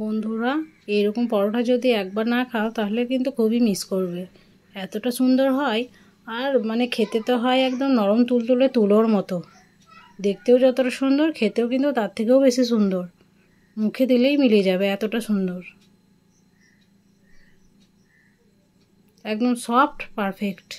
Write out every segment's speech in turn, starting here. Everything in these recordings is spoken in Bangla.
বন্ধুরা, এইরকম পরোটা যদি একবার না খাও তাহলে কিন্তু খুবই মিস করবে। এতটা সুন্দর হয়, আর খেতে তো হয় একদম নরম তুলতুলে তুলোর মতো। দেখতেও যতটা সুন্দর, খেতেও কিন্তু তার থেকেও বেশি সুন্দর। মুখে দিলেই মিলে যাবে, এতটা সুন্দর, একদম সফট, পারফেক্ট।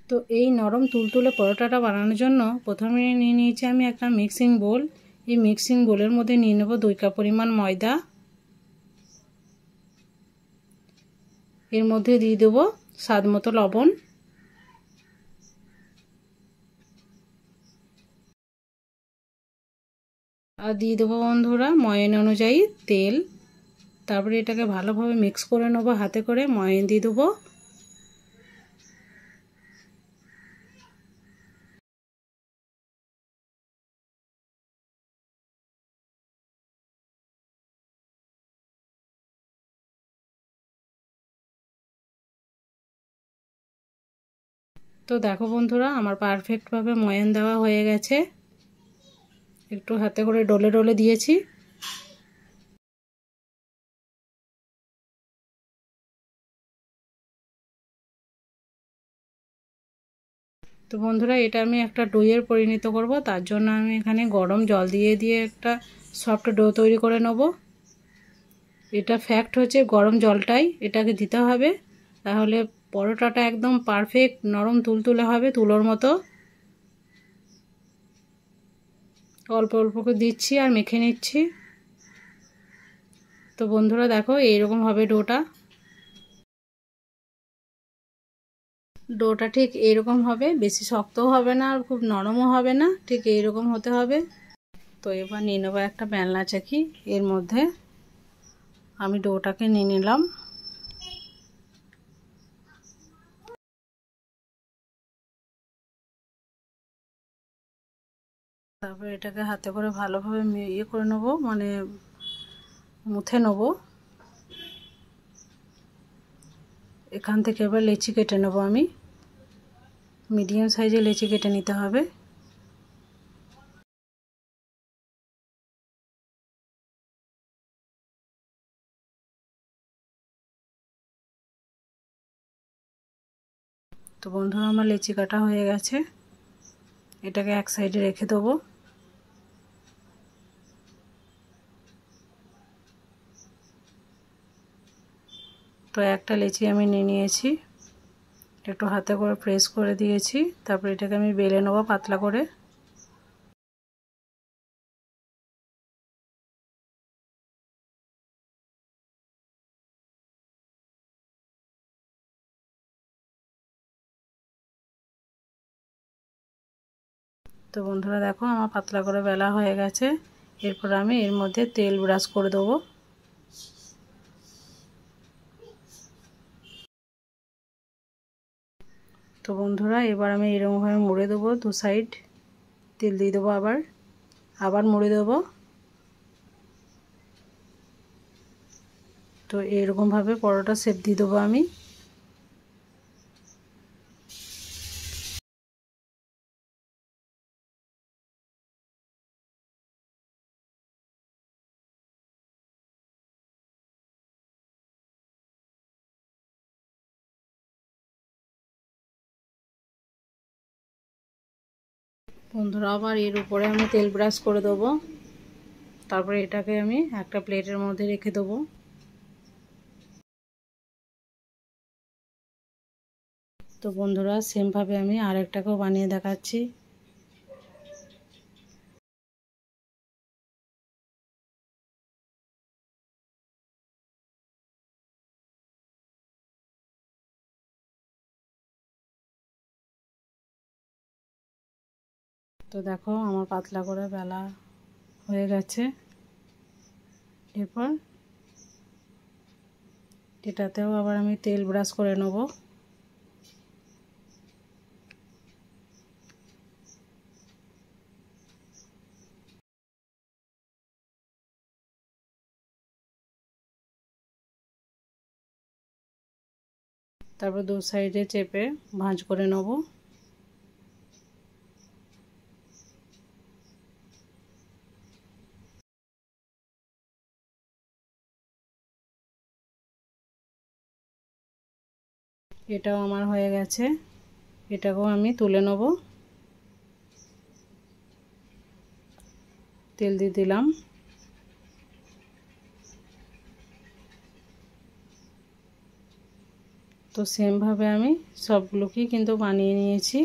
তো এই নরম তুলতুলে পরোটাটা বানানোর জন্য প্রথমে নিয়ে নিয়েছি আমি একটা মিক্সিং বোল। এই মিক্সিং বোলের মধ্যে নিয়ে নেব 2 কাপ পরিমাণ ময়দা। এর মধ্যে দিয়ে দেবো স্বাদ মতো লবণ, আর দিয়ে দেবো বন্ধুরা ময়ান অনুযায়ী তেল। তারপরে এটাকে ভালোভাবে মিক্স করে নেবো হাতে করে। ময়ান দিয়ে দেবো, তো দেখো বন্ধুরা আমার পারফেক্টভাবে ময়ান দেওয়া হয়ে গেছে। একটু হাতে করে ডলে ডলে দিয়েছি। তো বন্ধুরা, এটা আমি একটা ডোয়ের পরিণত করব। তার জন্য আমি এখানে গরম জল দিয়ে দিয়ে একটা সফট ডো তৈরি করে নেব। এটা ফ্যাক্ট হচ্ছে গরম জলটাই এটাকে দিতে হবে, তাহলে পরোটাটা একদম পারফেক্ট নরম তুলতুলে হবে, তুলোর মতো। অল্প অল্প করে দিচ্ছি আর মেখে নিচ্ছি। তো বন্ধুরা দেখো এইরকম হবে ডোটা ঠিক এইরকম হবে, বেশি শক্তও হবে না আর খুব নরমও হবে না, ঠিক এইরকম হতে হবে। তো এবার নিয়ে নেবো একটা বেলনা চাকি। এর মধ্যে আমি ডোটাকে নিয়ে নিলাম। তারপর এটাকে হাতে করে ভালোভাবে ইয়ে করে নেবো, মুথে নেবো। এখান থেকে এবার লেচি কেটে নেবো আমি। মিডিয়াম সাইজে লেচি কেটে নিতে হবে। তো বন্ধুরা আমার লেচি কাটা হয়ে গেছে। এটাকে এক সাইডে রেখে দেবো। তো একটা লেচি আমি নিয়ে নিয়েছি, একটু হাতে করে প্রেস করে দিয়েছি। তারপর এটাকে আমি বেলে নেবো পাতলা করে। তো বন্ধুরা দেখো আমার পাতলা করে বেলা হয়ে গেছে। এরপর আমি এর মধ্যে তেল ব্রাশ করে দেবো। তো বন্ধুরা এবার আমি এরকমভাবে মুড়ে দেবো, 2 সাইড তেল দিয়ে দেবো, আবার মুড়ে দেবো। তো এরকমভাবে পরোটা শেপ দিয়ে দেবো আমি। বন্ধুরা আবার এর উপরে আমি তেল ব্রাশ করে দেবো। তারপরে এটাকে আমি একটা প্লেটের মধ্যে রেখে দেবো। তো বন্ধুরা সেমভাবে আমি আরেকটাকেও বানিয়ে দেখাচ্ছি। তো দেখো আমার পাতলা করে বেলা হয়ে গেছে। এরপর এটাতেও আবার আমি তেল ব্রাশ করে নেব। তারপর দু সাইডে চেপে ভাঁজ করে নেব। এটাও আমার হয়ে গেছে, এটাকেও আমি তুলে নেব। তেল দিয়ে দিলাম। তো সেমভাবে আমি সবগুলোকেই কিন্তু বানিয়ে নিয়েছি।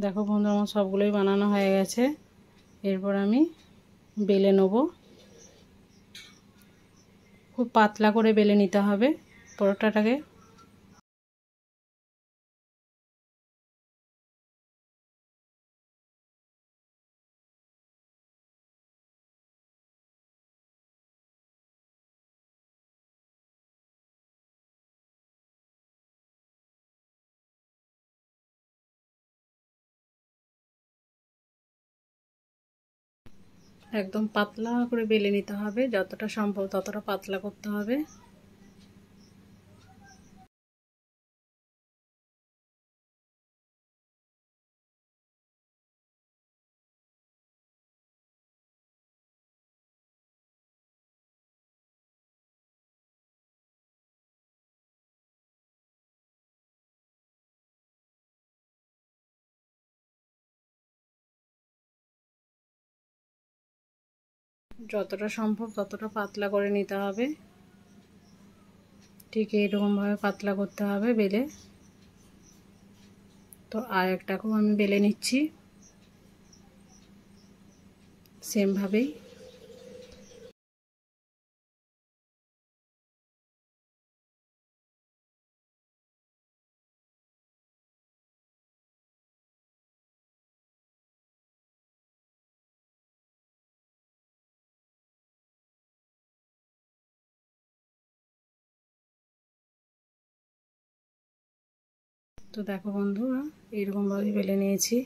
দেখো বন্ধুরা, আমার সবগুলোই বানানো হয়ে গেছে। এরপর আমি বেলে নেব। খুব পাতলা করে বেলে নিতে হবে পরোটাটাকে। একদম পাতলা করে বেলে নিতে হবে, যতটা সম্ভব ততটা পাতলা করতে হবে। যতটা সম্ভব ততটা পাতলা করে নিতে হবে। ঠিক এইরকমভাবে পাতলা করতে হবে বেলে। তো আর একটাকেও আমি বেলে নিচ্ছি সেমভাবেই। তো দেখো বন্ধুরা, এইরকমভাবে বেলে নিয়েছি।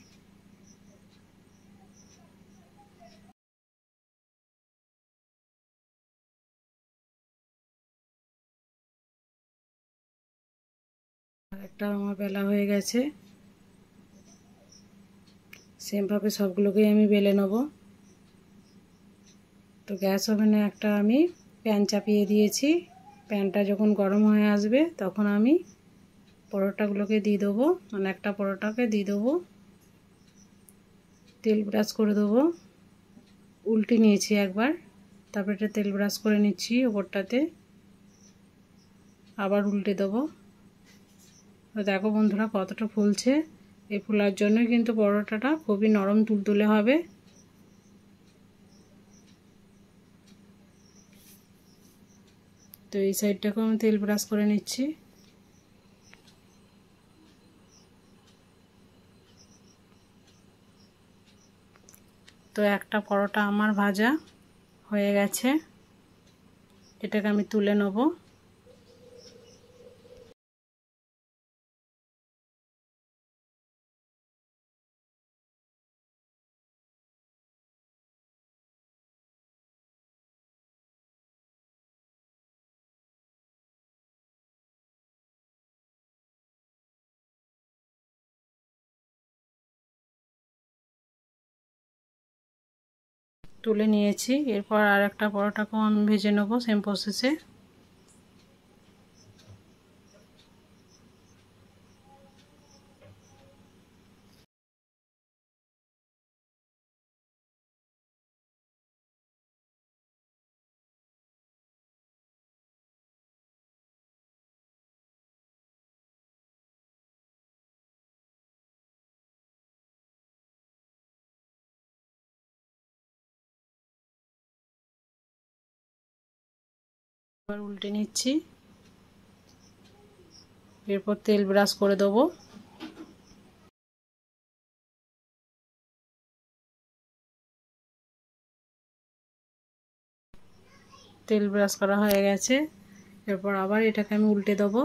একটা আমার বেলা হয়ে গেছে। সেমভাবে সবগুলোকেই আমি বেলে নেব। তো গ্যাস ওভেনে একটা আমি প্যান চাপিয়ে দিয়েছি। প্যানটা যখন গরম হয়ে আসবে তখন আমি পরোটাগুলোকে দিয়ে দেবো, মানে একটা পরোটাকে দিয়ে দেবো। তেল ব্রাশ করে দেবো। উল্টে নিয়েছি একবার, তারপর এটা তেল ব্রাশ করে নিচ্ছি ওপরটাতে, আবার উল্টে দেবো। দেখো বন্ধুরা কতটা ফুলছে। এই ফোলার জন্যই কিন্তু পরোটাটা খুবই নরম তুলতুলে হবে। তো এই সাইডটাকেও আমি তেল ব্রাশ করে নিচ্ছি। তো একটা পরোটা আমার ভাজা হয়ে গেছে, এটাকে আমি তুলে নেব। তুলে নিয়েছি। এরপর আর একটা পরোটাকেও আমি ভেজে নেব সেম প্রসেসে। এবার উল্টে নিচ্ছি। এরপর তেল ব্রাশ করে দেবো। তেল ব্রাশ করা হয়ে গেছে। এরপর আবার এটাকে আমি উল্টে দেবো।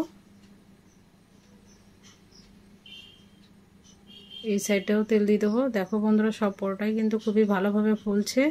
এই সাইডটাও তেল দিয়ে দেবো। দেখো বন্ধুরা, সব পরোটাই কিন্তু খুবই ভালোভাবে ফুলছে।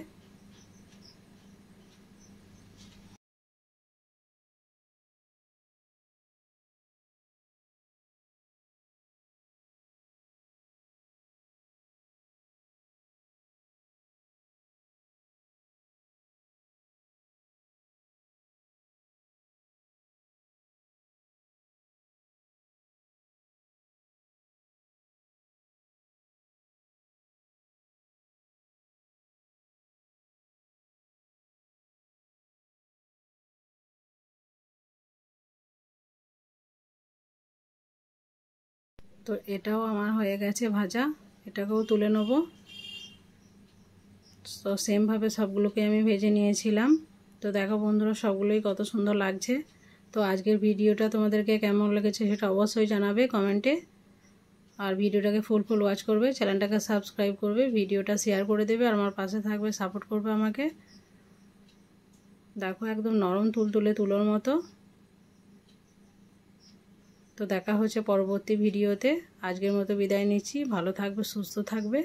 তো এটাও আমার হয়ে গেছে ভাজা, এটাকেও তুলে নেব। তো সেমভাবে সবগুলোকে আমি ভেজে নিয়েছিলাম। তো দেখো বন্ধুরা, সবগুলোই কত সুন্দর লাগছে। তো আজকের ভিডিওটা তোমাদেরকে কেমন লেগেছে সেটা অবশ্যই জানাবে কমেন্টে। আর ভিডিওটাকে ফুল ওয়াচ করবে, চ্যানেলটাকে সাবস্ক্রাইব করবে, ভিডিওটা শেয়ার করে দেবে, আর আমার পাশে থাকবে, সাপোর্ট করবে আমাকে। দেখো একদম নরম তুলতুলে তুলোর মতো। তো দেখা হচ্ছে পরবর্তী ভিডিওতে। আজকের মতো বিদায় নিচ্ছি। ভালো থাকবে, সুস্থ থাকবে।